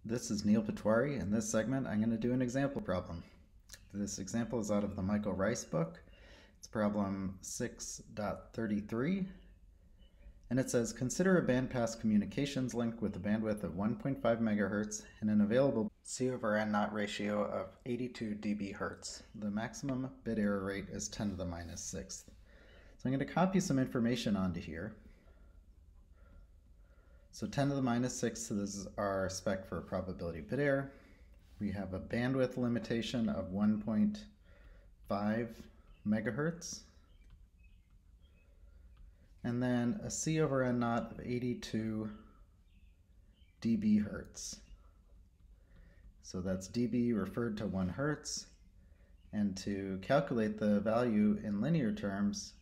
This is Neil Patwari. In this segment, I'm going to do an example problem. This example is out of the Michael Rice book. It's problem 6.33, and it says, consider a bandpass communications link with a bandwidth of 1.5 megahertz and an available C/N0 ratio of 82 dB hertz. The maximum bit error rate is 10 to the minus sixth. So I'm going to copy some information onto here. So 10 to the minus sixth, so this is our spec for probability bit error. We have a bandwidth limitation of 1.5 megahertz. And then a C/N0 of 82 dB hertz. So that's dB referred to 1 hertz. And to calculate the value in linear terms,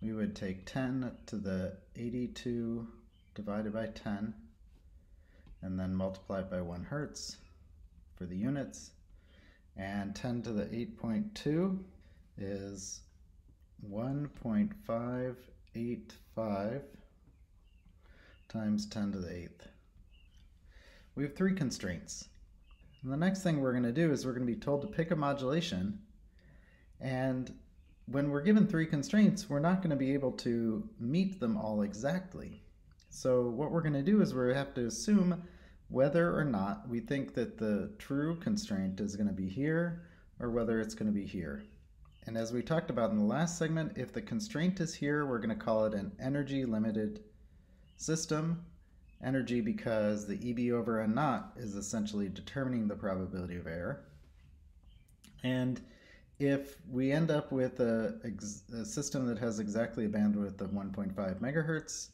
we would take 10 to the 82 divided by 10 and then multiply it by 1 hertz for the units. And 10 to the 8.2 is 1.585 times 10 to the 8th. We have 3 constraints. And the next thing we're going to do is we're going to be told to pick a modulation, and when we're given 3 constraints, we're not going to be able to meet them all exactly. So what we're going to do is we have to assume whether or not we think that the true constraint is going to be here or whether it's going to be here. And as we talked about in the last segment, if the constraint is here, we're going to call it an energy limited system. Energy because the EB/N0 is essentially determining the probability of error. And if we end up with a system that has exactly a bandwidth of 1.5 megahertz,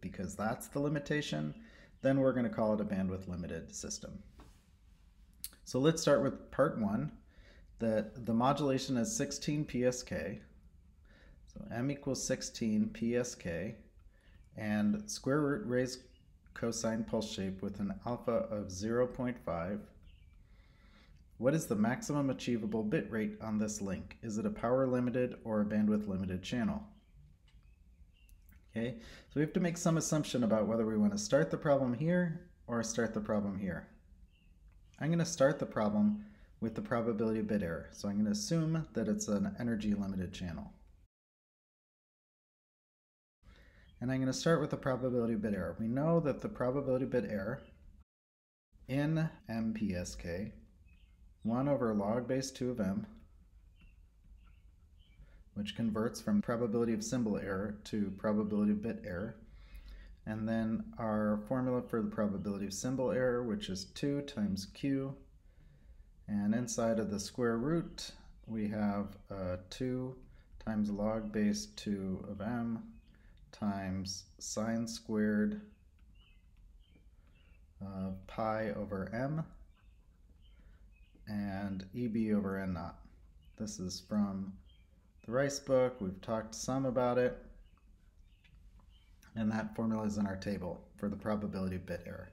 because that's the limitation, then we're going to call it a bandwidth limited system. So let's start with part 1, that the modulation is 16 PSK. So M equals 16 PSK, and square root raised cosine pulse shape with an alpha of 0.5. What is the maximum achievable bit rate on this link? Is it a power limited or a bandwidth limited channel? Okay, so we have to make some assumption about whether we want to start the problem here or start the problem here. I'm going to start the problem with the probability of bit error. So I'm going to assume that it's an energy limited channel. And I'm going to start with the probability of bit error. We know that the probability of bit error in MPSK, 1 over log base 2 of m, which converts from probability of symbol error to probability of bit error. And then our formula for the probability of symbol error, which is 2 times q. And inside of the square root, we have 2 times log base 2 of m times sine squared pi over m and EB/N0. This is from the Rice book. We've talked some about it, and that formula is in our table for the probability of bit error.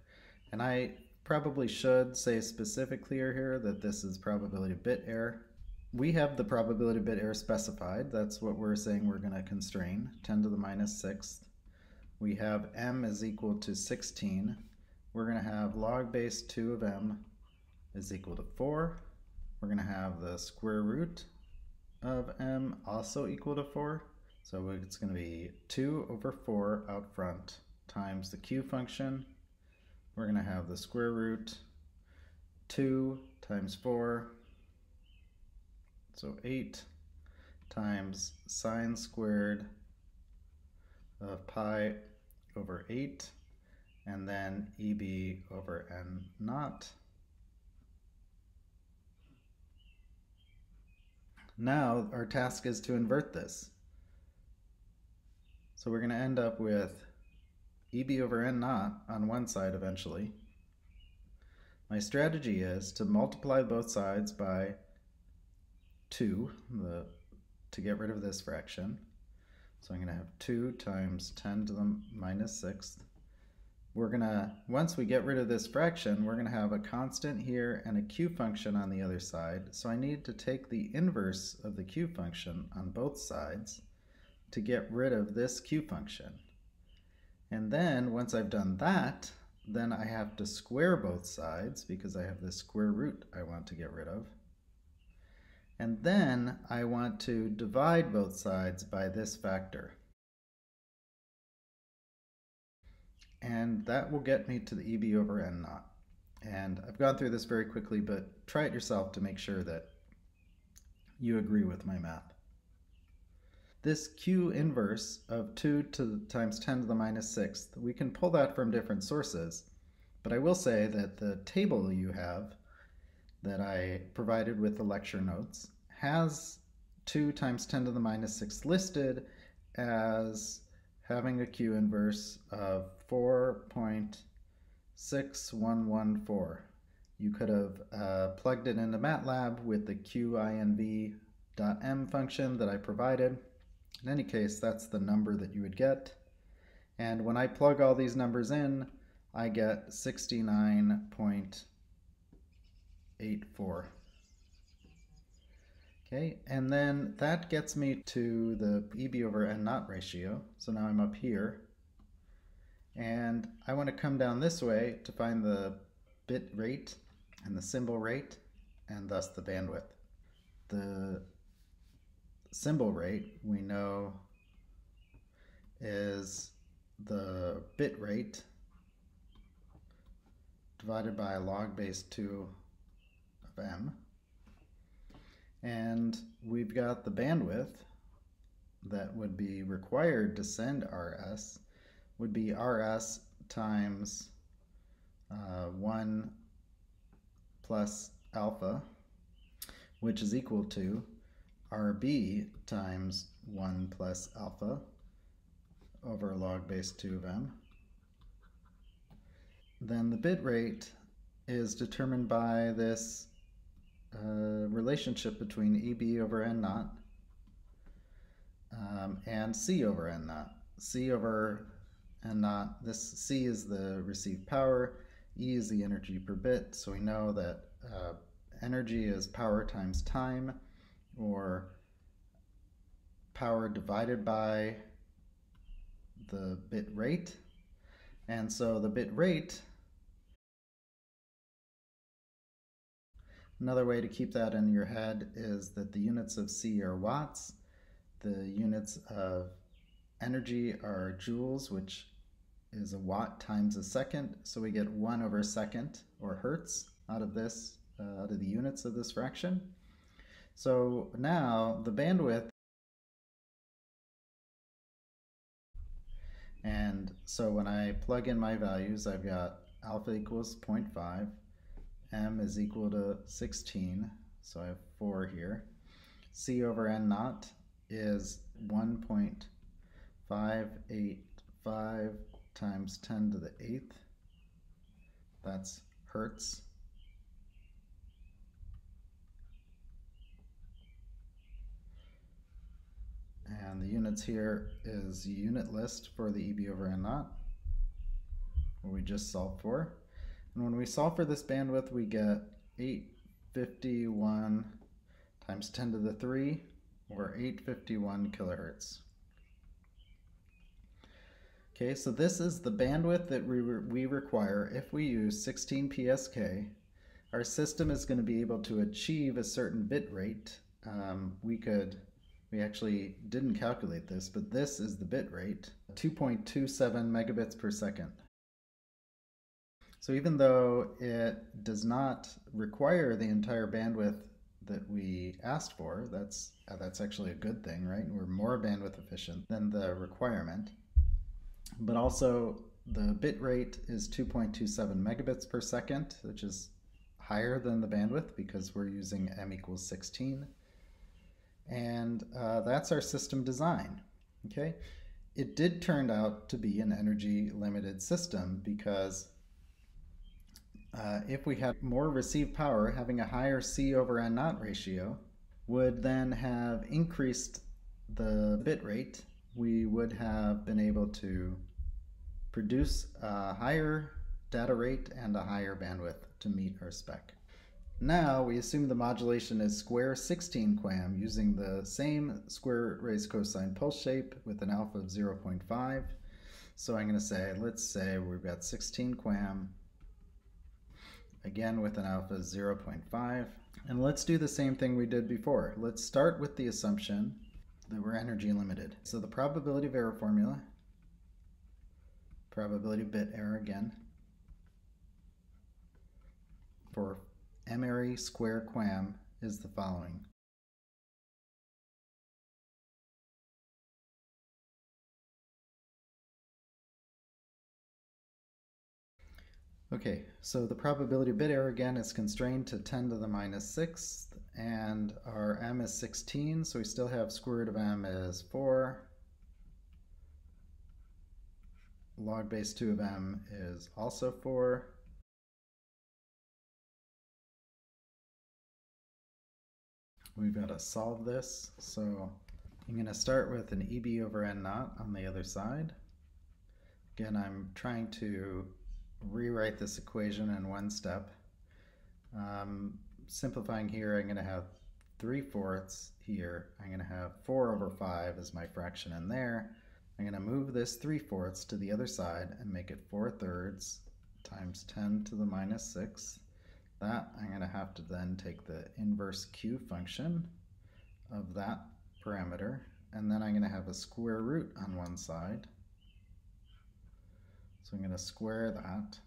And I probably should say specifically here that this is probability of bit error. We have the probability of bit error specified. That's what we're saying we're going to constrain, 10 to the minus sixth. We have m is equal to 16. We're going to have log base 2 of m is equal to 4. We're going to have the square root of m also equal to 4. So it's going to be 2 over 4 out front times the q function. We're going to have the square root 2 times 4. So 8 times sine squared of pi over 8, and then EB/N0. Now our task is to invert this. So we're going to end up with EB/N0 on one side eventually. My strategy is to multiply both sides by 2 to get rid of this fraction. So I'm going to have 2 times 10 to the minus sixth. We're going to, once we get rid of this fraction, we're going to have a constant here and a q function on the other side. So I need to take the inverse of the q function on both sides to get rid of this q function. And then once I've done that, then I have to square both sides because I have this square root I want to get rid of. And then I want to divide both sides by this factor. And that will get me to the EB over N naught. And I've gone through this very quickly, but try it yourself to make sure that you agree with my math. This Q inverse of 2 times 10 to the minus 6th, we can pull that from different sources. But I will say that the table you have that I provided with the lecture notes has 2 times 10 to the minus 6 listed as having a Q inverse of 4.6114. You could have plugged it into MATLAB with the QINV.m function that I provided. In any case, that's the number that you would get. And when I plug all these numbers in, I get 69.84. Okay, and then that gets me to the EB over N naught ratio. So now I'm up here. And I want to come down this way to find the bit rate and the symbol rate, and thus the bandwidth. The symbol rate, we know, is the bit rate divided by log base 2 of m. And we've got the bandwidth that would be required to send RS would be RS times 1 plus alpha, which is equal to RB times 1 plus alpha over log base 2 of m. Then the bit rate is determined by this relationship between EB over N naught and C over N naught. C over N naught, this C is the received power, E is the energy per bit, so we know that energy is power times time, or power divided by the bit rate. And so the bit rate, another way to keep that in your head is that the units of C are watts, the units of energy are joules, which is a watt times a second, so we get 1 over a second, or hertz, out of this, out of the units of this fraction. So now the bandwidth, and so when I plug in my values, I've got alpha equals 0.5, m is equal to 16, so I have 4 here. C over N naught is 1.585 times 10 to the 8th. That's hertz. And the units here is unit list for the EB over N naught, what we just solved for. And when we solve for this bandwidth, we get 851 times 10 to the 3, or 851 kilohertz. Okay, so this is the bandwidth that we require if we use 16 PSK. Our system is going to be able to achieve a certain bit rate. We actually didn't calculate this, but this is the bit rate, 2.27 megabits per second. So even though it does not require the entire bandwidth that we asked for, that's actually a good thing, right? We're more bandwidth efficient than the requirement. But also the bit rate is 2.27 megabits per second, which is higher than the bandwidth because we're using m equals 16. And that's our system design, okay? It did turn out to be an energy limited system because if we had more received power, having a higher C over N naught ratio would then have increased the bit rate. We would have been able to produce a higher data rate and a higher bandwidth to meet our spec. Now we assume the modulation is square 16 QAM using the same square raised cosine pulse shape with an alpha of 0.5. So I'm going to say, let's say we've got 16 QAM, again with an alpha 0.5. And let's do the same thing we did before. Let's start with the assumption that we're energy limited. So the probability of error formula, probability of bit error again, for m-ary square QAM is the following. Okay, so the probability of bit error again is constrained to 10 to the minus 6th, and our m is 16, so we still have square root of m is 4. Log base 2 of m is also 4. We've got to solve this, so I'm going to start with an EB over n naught on the other side. Again, I'm trying to rewrite this equation in one step. Simplifying here, I'm going to have 3/4 here. I'm going to have 4 over 5 as my fraction in there. I'm going to move this 3/4 to the other side and make it 4/3 times 10 to the minus 6th. That I'm going to have to then take the inverse Q function of that parameter, and then I'm going to have a square root on one side. So I'm going to square that,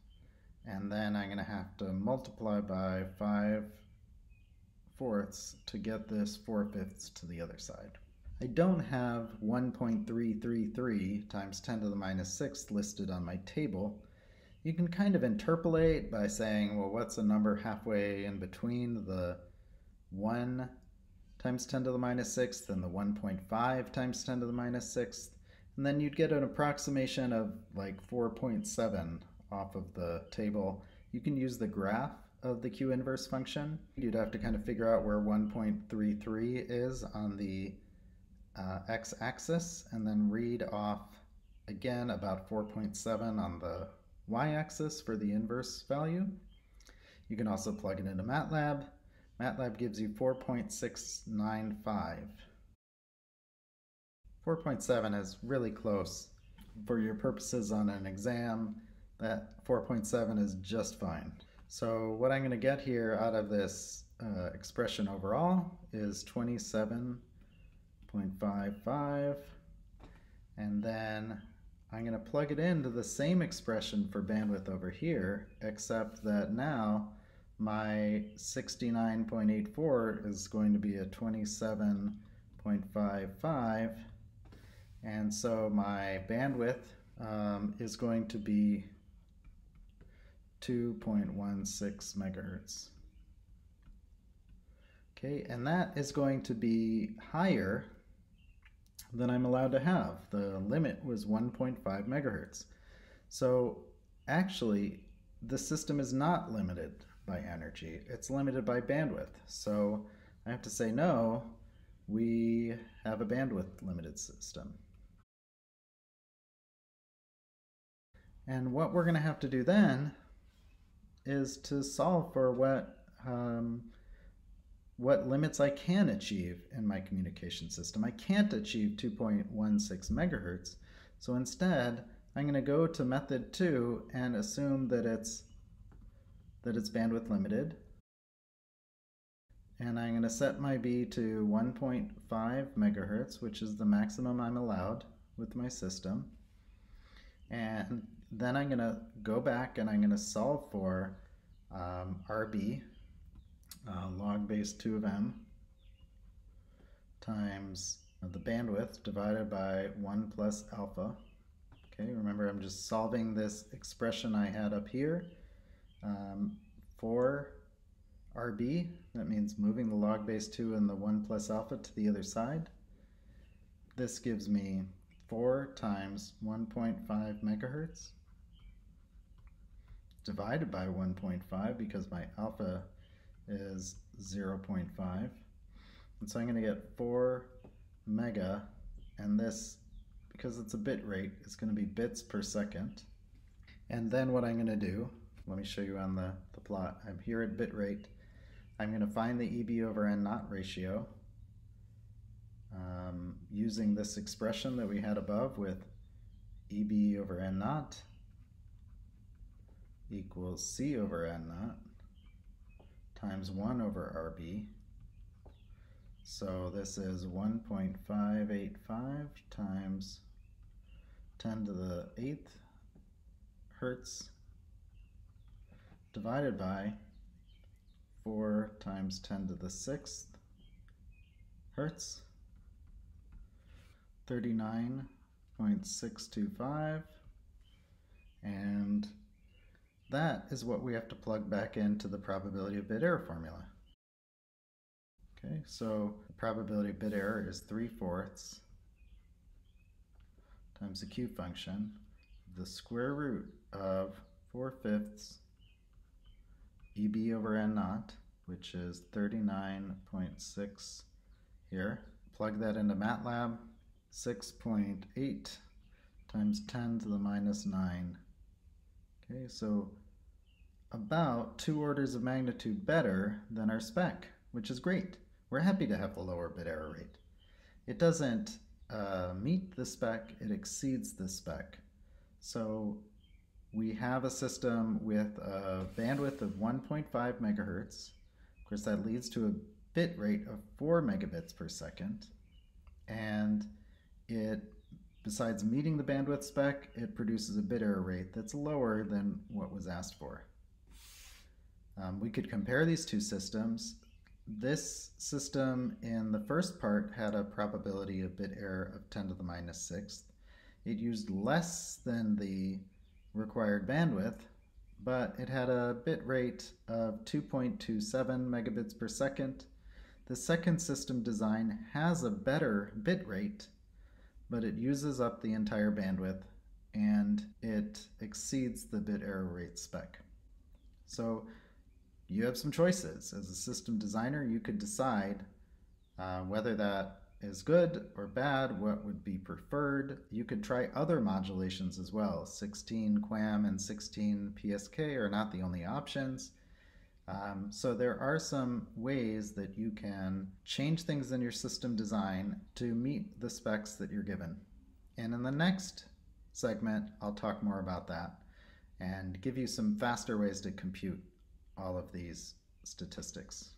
and then I'm going to have to multiply by 5/4 to get this 4/5 to the other side. I don't have 1.333 times 10 to the minus 6th listed on my table. You can kind of interpolate by saying, well, what's a number halfway in between the 1 times 10 to the minus 6th and the 1.5 times 10 to the minus 6th? And then you'd get an approximation of like 4.7 off of the table. You can use the graph of the Q inverse function. You'd have to kind of figure out where 1.33 is on the x-axis, and then read off again about 4.7 on the y-axis for the inverse value. You can also plug it into MATLAB. MATLAB gives you 4.695. 4.7 is really close. For your purposes on an exam, that 4.7 is just fine. So what I'm going to get here out of this expression overall is 27.55, and then I'm going to plug it into the same expression for bandwidth over here, except that now my 69.84 is going to be a 27.55, and so my bandwidth is going to be 2.16 megahertz. Okay, and that is going to be higher than I'm allowed to have. The limit was 1.5 megahertz. So actually, the system is not limited by energy. It's limited by bandwidth. So I have to say, no, we have a bandwidth limited system. And what we're going to have to do then is to solve for what limits I can achieve in my communication system. I can't achieve 2.16 megahertz, so instead I'm going to go to method 2 and assume that it's bandwidth limited, and I'm going to set my B to 1.5 megahertz, which is the maximum I'm allowed with my system. And then I'm going to go back and I'm going to solve for RB, log base 2 of m, times the bandwidth divided by 1 plus alpha. Okay, remember I'm just solving this expression I had up here for RB. That means moving the log base 2 and the 1 plus alpha to the other side. This gives me 4 times 1.5 megahertz divided by 1.5 because my alpha is 0.5. And so I'm going to get 4 mega, and this, because it's a bit rate, it's going to be bits per second. And then what I'm going to do, let me show you on the plot. I'm here at bit rate. I'm going to find the EB over N naught ratio using this expression that we had above with EB over N naught equals C over N naught times 1 over RB. So this is 1.585 times 10 to the 8th hertz divided by 4 times 10 to the 6th hertz, 39.625, and that is what we have to plug back into the probability of bit error formula. Okay, so the probability of bit error is 3/4 times the Q function, the square root of 4/5 EB over N naught, which is 39.6 here. Plug that into MATLAB, 6.8 times 10 to the minus 9. Okay, so about 2 orders of magnitude better than our spec, which is great. We're happy to have the lower bit error rate. It doesn't meet the spec, it exceeds the spec. So we have a system with a bandwidth of 1.5 megahertz. Of course, that leads to a bit rate of 4 megabits per second. And it, besides meeting the bandwidth spec, it produces a bit error rate that's lower than what was asked for. We could compare these two systems. This system in the first part had a probability of bit error of 10 to the minus 6th. It used less than the required bandwidth, but it had a bit rate of 2.27 megabits per second. The second system design has a better bit rate, but it uses up the entire bandwidth and it exceeds the bit error rate spec. So you have some choices. As a system designer, you could decide whether that is good or bad, what would be preferred. You could try other modulations as well. 16 QAM and 16 PSK are not the only options. So there are some ways that you can change things in your system design to meet the specs that you're given. And in the next segment, I'll talk more about that and give you some faster ways to compute all of these statistics.